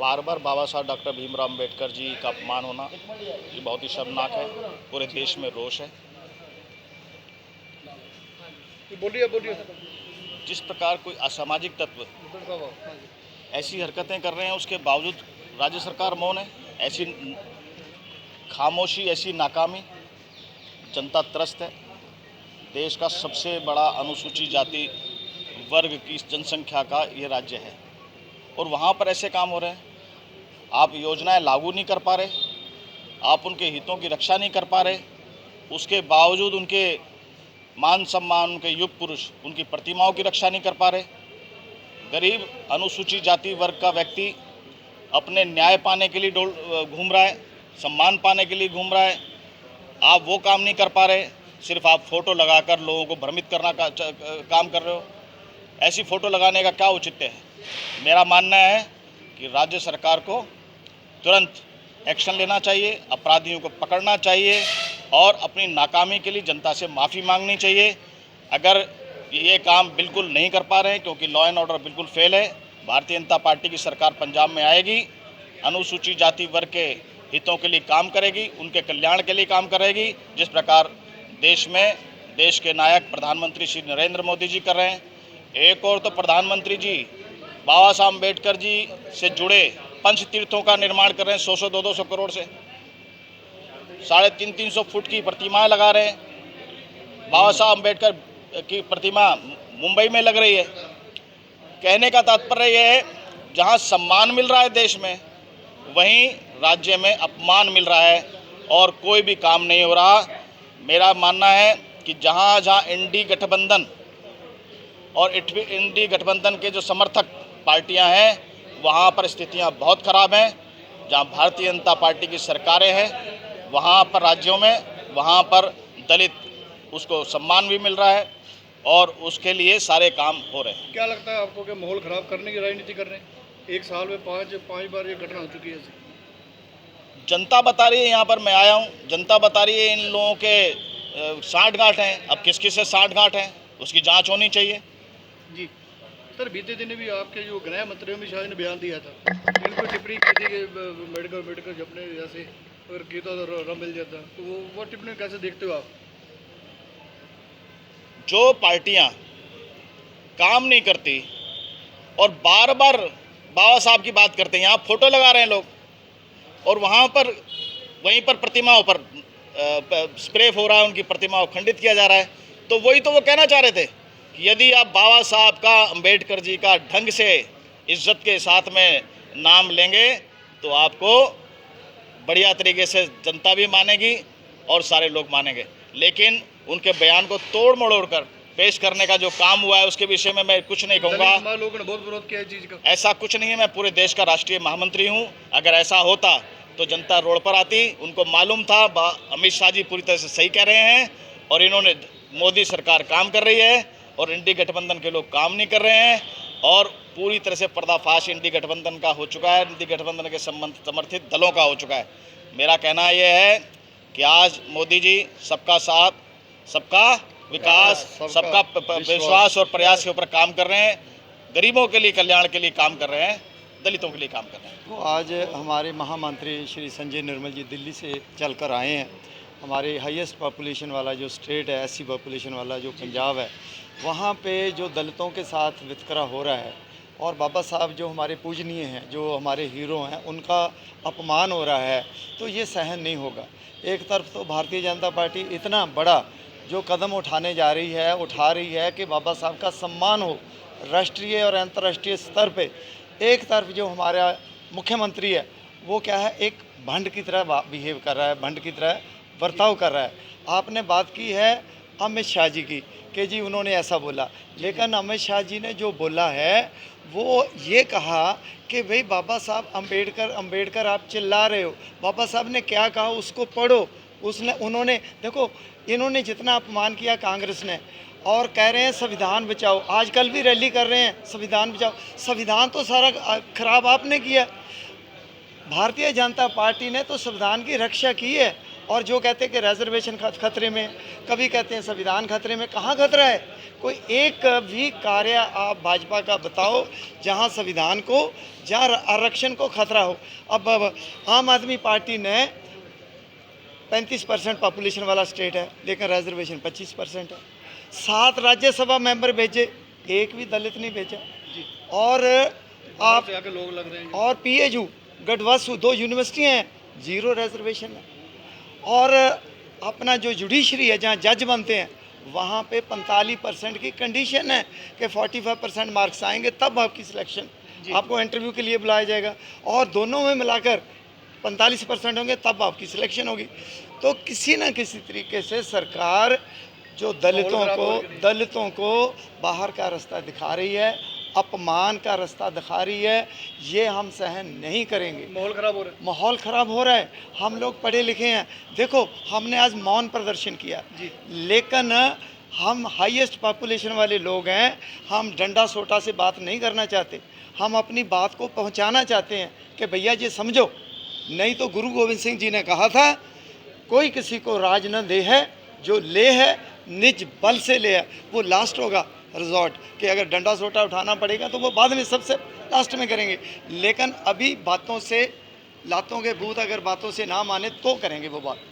बार बार बाबा साहब डॉक्टर भीमराव अम्बेडकर जी का अपमान होना ये बहुत ही शर्मनाक है। पूरे देश में रोष है। बोलिए बोलिए। जिस प्रकार कोई असामाजिक तत्व ऐसी हरकतें कर रहे हैं, उसके बावजूद राज्य सरकार मौन है। ऐसी खामोशी, ऐसी नाकामी, जनता त्रस्त है। देश का सबसे बड़ा अनुसूचित जाति वर्ग की जनसंख्या का ये राज्य है और वहाँ पर ऐसे काम हो रहे हैं। आप योजनाएं लागू नहीं कर पा रहे, आप उनके हितों की रक्षा नहीं कर पा रहे, उसके बावजूद उनके मान सम्मान, उनके युग पुरुष, उनकी प्रतिमाओं की रक्षा नहीं कर पा रहे। गरीब अनुसूचित जाति वर्ग का व्यक्ति अपने न्याय पाने के लिए घूम रहा है, सम्मान पाने के लिए घूम रहा है। आप वो काम नहीं कर पा रहे, सिर्फ आप फ़ोटो लगाकर लोगों को भ्रमित करना काम कर रहे हो। ऐसी फ़ोटो लगाने का क्या औचित्य है? मेरा मानना है कि राज्य सरकार को तुरंत एक्शन लेना चाहिए, अपराधियों को पकड़ना चाहिए और अपनी नाकामी के लिए जनता से माफ़ी मांगनी चाहिए। अगर ये काम बिल्कुल नहीं कर पा रहे हैं, क्योंकि लॉ एंड ऑर्डर बिल्कुल फेल है, भारतीय जनता पार्टी की सरकार पंजाब में आएगी, अनुसूचित जाति वर्ग के हितों के लिए काम करेगी, उनके कल्याण के लिए काम करेगी। जिस प्रकार देश के नायक प्रधानमंत्री श्री नरेंद्र मोदी जी कर रहे हैं। एक और तो प्रधानमंत्री जी बाबा साहब अम्बेडकर जी से जुड़े पंच तीर्थों का निर्माण कर रहे हैं 100 200 करोड़ से। 350 फुट की प्रतिमाएं लगा रहे हैं। बाबा साहब अम्बेडकर की प्रतिमा मुंबई में लग रही है। कहने का तात्पर्य यह है, जहां सम्मान मिल रहा है देश में, वहीं राज्य में अपमान मिल रहा है और कोई भी काम नहीं हो रहा। मेरा मानना है कि जहां इंडी गठबंधन और इंडी गठबंधन के जो समर्थक पार्टियां हैं, वहां पर स्थितियां बहुत ख़राब हैं। जहां भारतीय जनता पार्टी की सरकारें हैं, वहां पर राज्यों में, वहां पर दलित उसको सम्मान भी मिल रहा है और उसके लिए सारे काम हो रहे हैं। क्या लगता है आपको कि माहौल ख़राब करने की राजनीति कर रहे हैं? एक साल में पाँच बार ये घटना हो चुकी है। जनता बता रही है, यहाँ पर मैं आया हूँ, जनता बता रही है इन लोगों के साठ-गांठ हैं। अब किस किस से साठ-गांठ हैं, उसकी जांच होनी चाहिए। जी सर, बीते दिन भी आपके जो गृह मंत्री अमित शाह ने बयान दिया था, इन पर टिप्पणी की थी कि मेडिकल अपने जैसे अगर किया तो रम मिल जाता, तो वो टिप्पणी कैसे देखते हो आप? जो पार्टियां काम नहीं करती और बार बार बाबा साहब की बात करते हैं, यहाँ फोटो लगा रहे हैं लोग और वहाँ पर वहीं पर प्रतिमाओं पर स्प्रे हो रहा है, उनकी प्रतिमाओं को खंडित किया जा रहा है। तो वही तो वो कहना चाह रहे थे कि यदि आप बाबा साहब का, अम्बेडकर जी का ढंग से इज्जत के साथ में नाम लेंगे तो आपको बढ़िया तरीके से जनता भी मानेगी और सारे लोग मानेंगे। लेकिन उनके बयान को तोड़ मड़ोड़ कर पेश करने का जो काम हुआ है, उसके विषय में मैं कुछ नहीं कहूँगा। लोगों ने बहुत विरोध किया है चीज़ का। ऐसा कुछ नहीं है, मैं पूरे देश का राष्ट्रीय महामंत्री हूँ। अगर ऐसा होता तो जनता रोड पर आती। उनको मालूम था अमित शाह जी पूरी तरह से सही कह रहे हैं और इन्होंने, मोदी सरकार काम कर रही है और इंडी गठबंधन के लोग काम नहीं कर रहे हैं और पूरी तरह से पर्दाफाश इंडी गठबंधन का हो चुका है, इंडी गठबंधन के समर्थित दलों का हो चुका है। मेरा कहना यह है कि आज मोदी जी सबका साथ, सबका विकास, सबका विश्वास और प्रयास के ऊपर काम कर रहे हैं। गरीबों के लिए, कल्याण के लिए काम कर रहे हैं, दलितों के लिए काम कर रहे हैं। तो आज हमारे महामंत्री श्री संजय निर्मल जी दिल्ली से चलकर आए हैं। हमारे हाईएस्ट पॉपुलेशन वाला जो स्टेट है, एससी पॉपुलेशन वाला जो पंजाब है, वहाँ पे जो दलितों के साथ वितकरा हो रहा है और बाबा साहब जो हमारे पूजनीय हैं, जो हमारे हीरो हैं, उनका अपमान हो रहा है, तो ये सहन नहीं होगा। एक तरफ तो भारतीय जनता पार्टी इतना बड़ा जो कदम उठा रही है कि बाबा साहब का सम्मान हो राष्ट्रीय और अंतर्राष्ट्रीय स्तर पे। एक तरफ जो हमारा मुख्यमंत्री है, वो क्या है, एक भंड की तरह बिहेव कर रहा है, भंड की तरह बर्ताव कर रहा है। आपने बात की है अमित शाह जी की कि जी उन्होंने ऐसा बोला, लेकिन अमित शाह जी ने जो बोला है वो ये कहा कि भाई बाबा साहब अम्बेडकर आप चिल्ला रहे हो। बाबा साहब ने क्या कहा उसको पढ़ो। उन्होंने देखो, इन्होंने जितना अपमान किया कांग्रेस ने, और कह रहे हैं संविधान बचाओ, आजकल भी रैली कर रहे हैं संविधान बचाओ। संविधान तो सारा खराब आपने किया। भारतीय जनता पार्टी ने तो संविधान की रक्षा की है और जो कहते हैं कि रिजर्वेशन खतरे में, कभी कहते हैं संविधान खतरे में। कहाँ खतरा है? कोई एक भी कार्य आप भाजपा का बताओ जहाँ संविधान को, जहाँ आरक्षण को खतरा हो। अब आम आदमी पार्टी ने 35% पॉपुलेशन वाला स्टेट है, लेकिन रिजर्वेशन 25% है। 7 राज्यसभा मेंबर भेजे, एक भी दलित नहीं भेजा। और आप से आके लोग लग रहे हैं। और PHU गढ़वासु 2 यूनिवर्सिटियाँ हैं, 0 रिजर्वेशन है। और अपना जो जुडिशरी है, जहाँ जज बनते हैं, वहाँ पे 45% की कंडीशन है कि 45% मार्क्स आएंगे तब आपकी सिलेक्शन, आपको इंटरव्यू के लिए बुलाया जाएगा। और दोनों में मिलाकर 45% होंगे तब आपकी सिलेक्शन होगी। तो किसी न किसी तरीके से सरकार जो दलितों को बाहर का रास्ता दिखा रही है, अपमान का रास्ता दिखा रही है, ये हम सहन नहीं करेंगे। माहौल ख़राब हो रहा है। माहौल ख़राब हो रहा है। हम लोग पढ़े लिखे हैं। देखो, हमने आज मौन प्रदर्शन किया, लेकिन हम हाईएस्ट पॉपुलेशन वाले लोग हैं। हम डंडा सोटा से बात नहीं करना चाहते, हम अपनी बात को पहुंचाना चाहते हैं कि भैया ये समझो, नहीं तो गुरु गोविंद सिंह जी ने कहा था, कोई किसी को राज न दे है, जो ले है निज बल से ले है। वो लास्ट होगा रिजॉर्ट, कि अगर डंडा सोटा उठाना पड़ेगा तो वो बाद में सबसे लास्ट में करेंगे। लेकिन अभी बातों से, लातों के भूत अगर बातों से ना माने तो करेंगे वो बात।